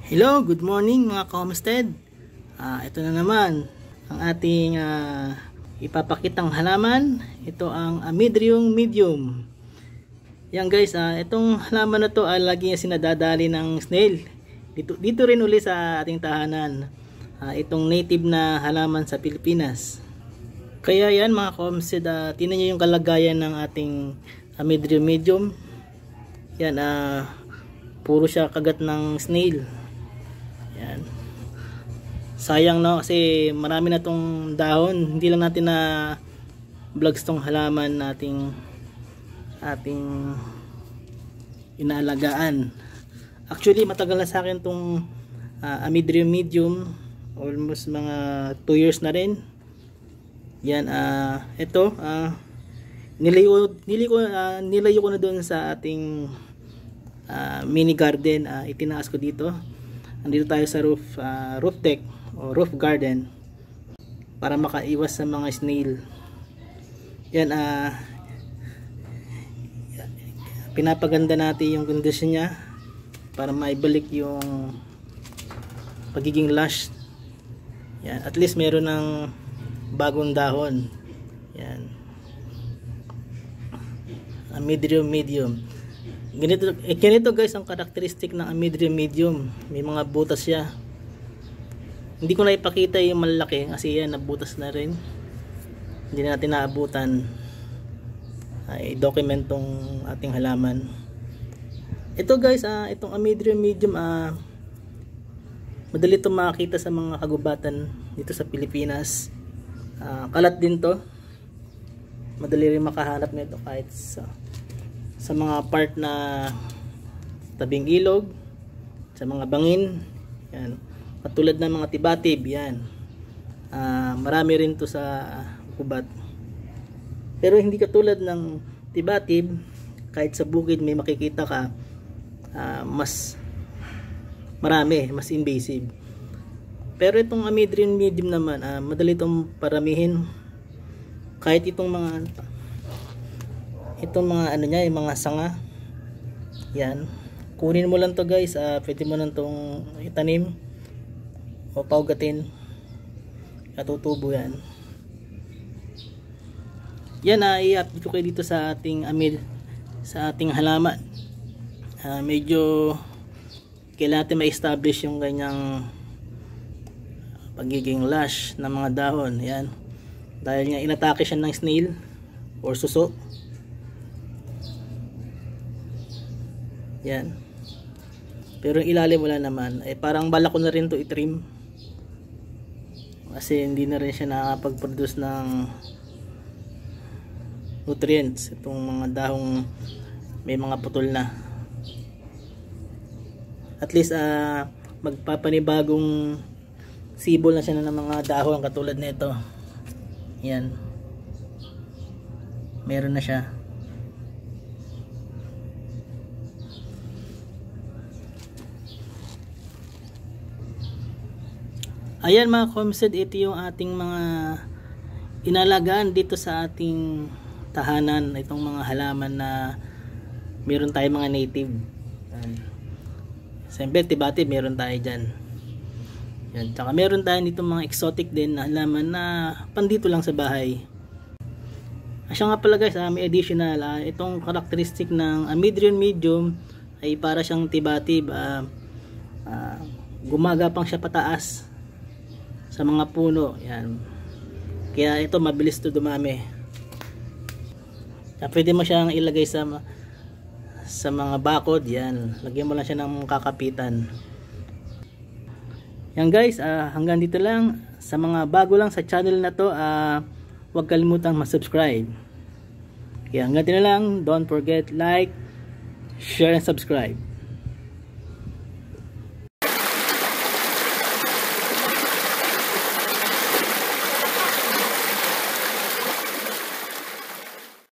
Hello, good morning mga ka-homestead. Ito na naman ang ating ipapakitang halaman. Ito ang Amydrium medium. Yan guys, itong halaman na to ay lagi sinadadali ng snail. Dito rin uli sa ating tahanan. Itong native na halaman sa Pilipinas. Kaya yan mga ka-homestead, tingnan nyo yung kalagayan ng ating Amydrium medium. Yan, puro siya kagat ng snail. Yan. Sayang no, kasi marami na tong dahon. Hindi lang natin na vlogs tong halaman ating inaalagaan. Actually matagal na sa akin tong Amydrium medium, almost mga 2 years na rin. Yan, ito nilayo ko na doon sa ating mini garden. Itinaas ko dito. Andito tayo sa roof deck o roof garden para makaiwas sa mga snail. Yan, pinapaganda natin yung kondisyon niya para maibalik yung pagiging lush. Yan, at least meron ng bagong dahon. Yan, Amydrium medium. Ganito guys ang karakteristik ng Amydrium medium. May mga butas siya. Hindi ko na ipakita yung malaki kasi yan nabutas na rin. Hindi natin naabutan. I-document tong ating halaman. Ito guys, itong Amydrium medium, madali itong makakita sa mga kagubatan dito sa Pilipinas. Kalat din to. Madali rin makahanap nito kahit sa mga part na tabing ilog, sa mga bangin. Yan, katulad ng mga tibatib. Yan, marami rin to sa kubat, pero hindi katulad ng tibatib. Kahit sa bukid may makikita ka, mas marami, mas invasive. Pero itong Amydrium medium naman, madali itong paramihin. Kahit itong mga ano niya, yung mga sanga. Yan, kunin mo lang to guys. Pwede mo lang tong itanim o paugatin, katutubo yan. Yan, i-update ko kayo dito sa ating halaman. Medyo kailangan natin ma-establish yung ganyang pagiging lush ng mga dahon. Yan, dahil nga inatake siya ng snail or suso. Yan, pero yung ilalim wala naman. Parang balak ko na rin to i-trim kasi hindi na rin siya nakakapag-produce ng nutrients. Itong mga dahong may mga putol na, at least magpapanibagong sibol na siya ng mga dahon katulad nito. Yan, meron na siya. Ayan mga ka-homestead, ito yung ating mga inalagaan dito sa ating tahanan. Itong mga halaman na meron tayo mga native. Siyempre tibatib meron tayo dyan. Yan, tsaka meron tayo dito mga exotic din na halaman na pandito lang sa bahay. Siya nga pala guys, may additional, itong karakteristik ng Amydrium medium ay para siyang tibatib. Gumagapang siya pataas sa mga puno. Yan, kaya ito mabilis to dumami. Pwede mo siyang ilagay sa mga bakod. Yan, lagyan mo lang siya ng kakapitan. Yan guys, hanggang dito lang. Sa mga bago lang sa channel na to, huwag kalimutang mag-subscribe. Kaya hanggang dito lang. Don't forget like, share and subscribe.